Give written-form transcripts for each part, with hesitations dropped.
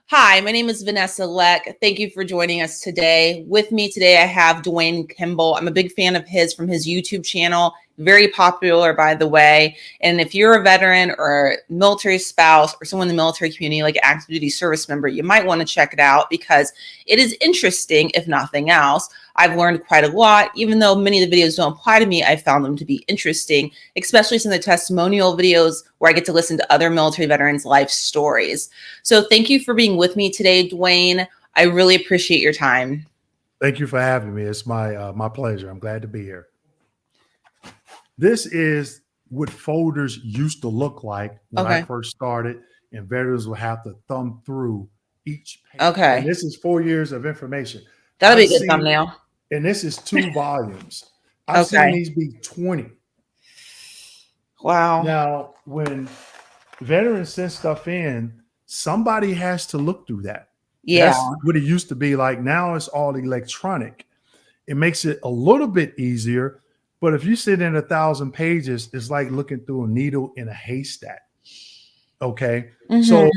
Hi, my name is Vanessa Leck. Thank you for joining us today. With me today, I have Dwayne Kimball. I'm a big fan of his from his YouTube channel. Very popular, by the way. And if you're a veteran or a military spouse or someone in the military community, like an active duty service member, you might want to check it out because it is interesting, if nothing else. I've learned quite a lot. Even though many of the videos don't apply to me, I found them to be interesting, especially some of the testimonial videos where I get to listen to other military veterans' life stories. So thank you for being with me today, Dwayne. I really appreciate your time. Thank you for having me. It's my pleasure. I'm glad to be here. This is what folders used to look like when I first started, and veterans will have to thumb through each page. Okay. And this is 4 years of information. That'll be a good thumbnail. And this is 2 volumes. I've seen these be 20. Wow. Now, when veterans send stuff in, somebody has to look through that. Yeah. That's what it used to be like. Now it's all electronic. It makes it a little bit easier. But if you sit in 1,000 pages, it's like looking through a needle in a haystack. Okay. So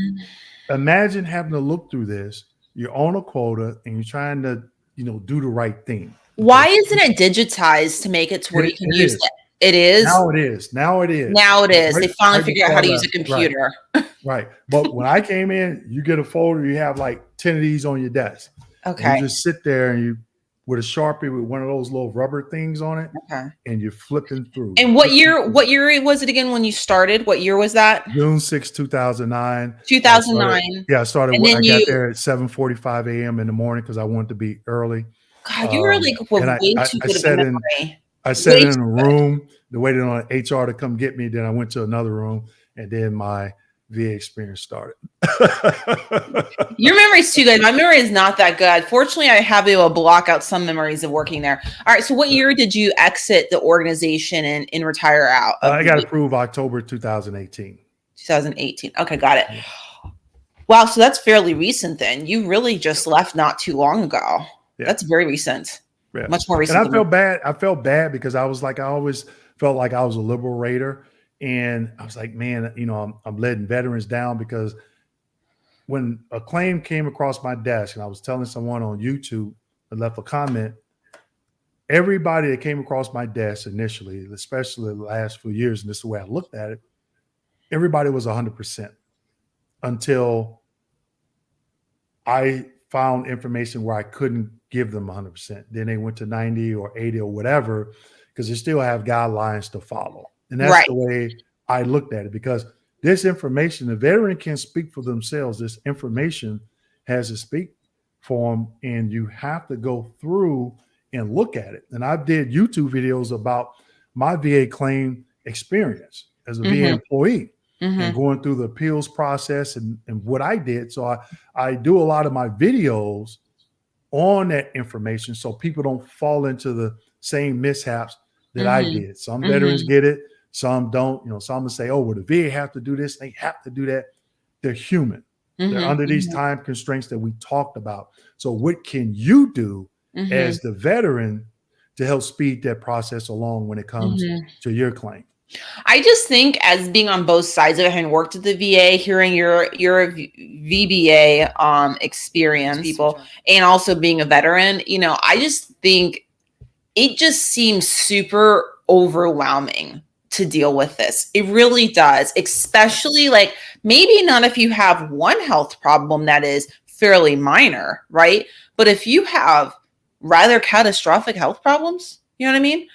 imagine having to look through this. You're on a quota and you're trying to, do the right thing. Why isn't it digitized to make it to where you can use it? It is. Now it is. Now it is. Now it is. They finally figured out how to use a computer. Right. But when I came in, you get a folder, you have like 10 of these on your desk. Okay. You just sit there and you with a Sharpie with one of those little rubber things on it. Okay. And you're flipping through. And what year was it again when you started? What year was that? June 6, 2009. 2009. I started. I got there at 7:45 a.m. in the morning because I wanted to be early. God, you were like way too good of a memory. I sat in a room, waited on HR to come get me. Then I went to another room, and then my VA experience started. Your memory's too good. My memory is not that good. Fortunately, I have been able to block out some memories of working there. All right. So what year did you exit the organization and retire out? I got approved October 2018. 2018. Okay, got it. Wow. So that's fairly recent then. You really just left not too long ago. Yeah. That's very recent. Yeah. Much more recent. And I felt bad. I felt bad because I always felt like I was a liberator. And I was like, man, I'm letting veterans down because when a claim came across my desk and I was telling someone on YouTube and left a comment, everybody that came across my desk initially, especially the last few years, and this is the way I looked at it, everybody was 100% until I found information where I couldn't give them 100%. Then they went to 90 or 80 or whatever, because they still have guidelines to follow. And that's the way I looked at it, because this information, the veteran can speak for themselves. This information has to speak for them, and you have to go through and look at it. And I did YouTube videos about my VA claim experience as a VA employee and going through the appeals process and what I did. So I do a lot of my videos on that information so people don't fall into the same mishaps that I did. Some veterans get it. Some don't, some will say, oh, well, the VA have to do this. They have to do that. They're human. They're under these time constraints that we talked about. So what can you do as the veteran to help speed that process along when it comes to your claim? I just think, as being on both sides of it, having worked at the VA, hearing your VBA experience, people, and also being a veteran, I just think it just seems super overwhelming to deal with this. It really does, especially maybe not if you have one health problem that is fairly minor, right? But if you have rather catastrophic health problems, you know what I mean?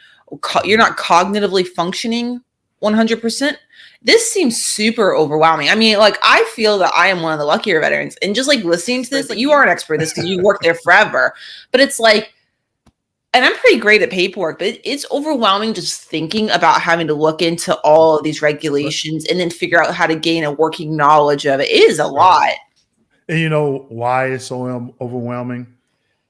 You're not cognitively functioning 100%. This seems super overwhelming. I mean, I feel that I am one of the luckier veterans, and just listening to this, you are an expert at this because you worked there forever, but it's and I'm pretty great at paperwork, but it's overwhelming just thinking about having to look into all of these regulations and then figure out how to gain a working knowledge of it. It is a lot. And you know why it's so overwhelming?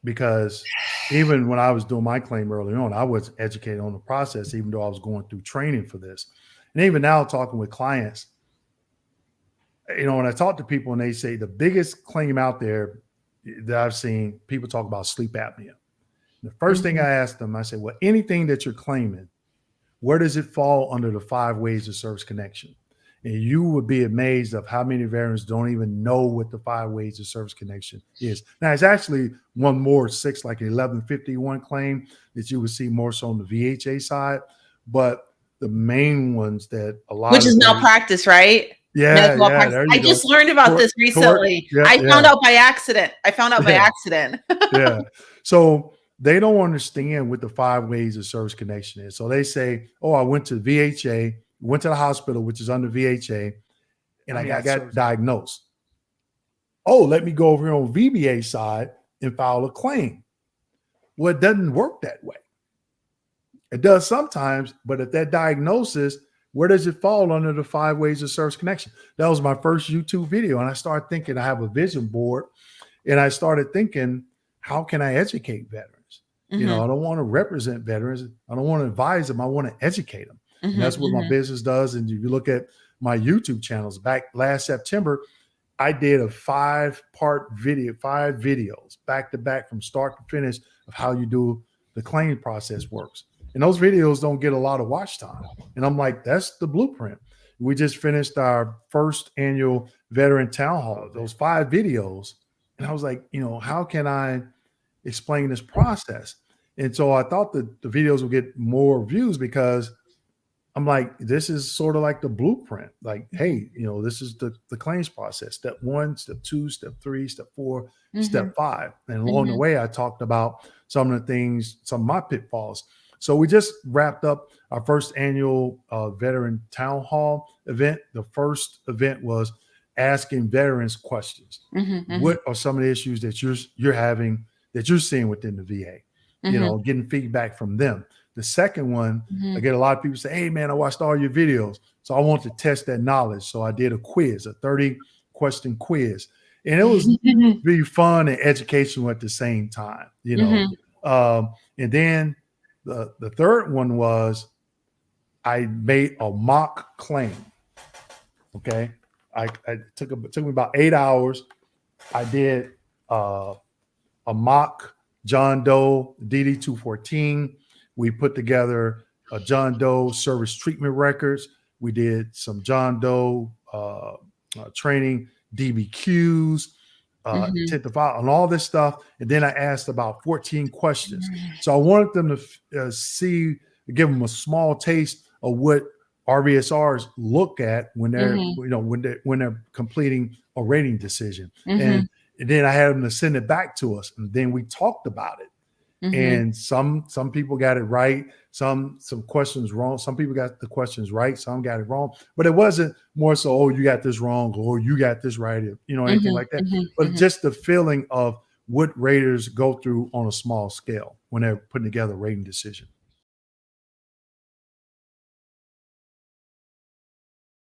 Because even when I was doing my claim early on, I was educated on the process, even though I was going through training for this. And even now, talking with clients, when I talk to people and they say the biggest claim out there that I've seen, people talk about sleep apnea. The first thing I ask them, I say, well, anything that you're claiming, where does it fall under the 5 ways of service connection? And you would be amazed of how many veterans don't even know what the 5 ways of service connection is. Now, it's actually one more, 6, like an 1151 claim that you would see more so on the VHA side. But the main ones that a lot Which of is veterans, malpractice, right? yeah, there you I go. just learned about this recently. I found out by accident. Yeah. So they don't understand what the 5 ways of service connection is. So they say, oh, I went to VHA, went to the hospital, which is under VHA, and I got diagnosed. Oh, let me go over here on VBA side and file a claim. Well, it doesn't work that way. It does sometimes, but at that diagnosis, where does it fall under the 5 ways of service connection? That was my first YouTube video. And I started thinking, I have a vision board, and I started thinking, how can I educate veterans? You know, I don't want to represent veterans. I don't want to advise them. I want to educate them. And that's what my business does. And if you look at my YouTube channels, back last September, I did a 5-part video, 5 videos back to back from start to finish of how you do the claim process works. And those videos don't get a lot of watch time. And I'm like, that's the blueprint. We just finished our first annual veteran town hall, those 5 videos. And I was like, you know, how can I explain this process? And so I thought that the videos would get more views because I'm like, this is sort of like the blueprint. Like, hey, you know, this is the claims process. Step 1, step 2, step 3, step 4, step 5. And along the way, I talked about some of the things, some of my pitfalls. So we just wrapped up our first annual veteran town hall event. The first event was asking veterans questions. What are some of the issues that you're having, that you're seeing within the VA? You know, getting feedback from them. The second one, I get a lot of people say, hey, man, I watched all your videos. So I want to test that knowledge. So I did a quiz, a 30-question quiz. And it was really fun and educational at the same time, you know. And then the third one was I made a mock claim. Okay. It took me about 8 hours. I did a mock John Doe DD-214. We put together a John Doe service treatment records. We did some John Doe training DBQs, intent to file, and all this stuff. And then I asked about 14 questions. So I wanted them to give them a small taste of what RVSRs look at when they're, you know, when they're completing a rating decision. And then I had them to send it back to us, and then we talked about it. And some people got it right, some questions wrong. Some people got the questions right, some got it wrong. But it wasn't more so, oh, you got this wrong, or you got this right, you know, anything like that. But just the feeling of what raters go through on a small scale when they're putting together a rating decision.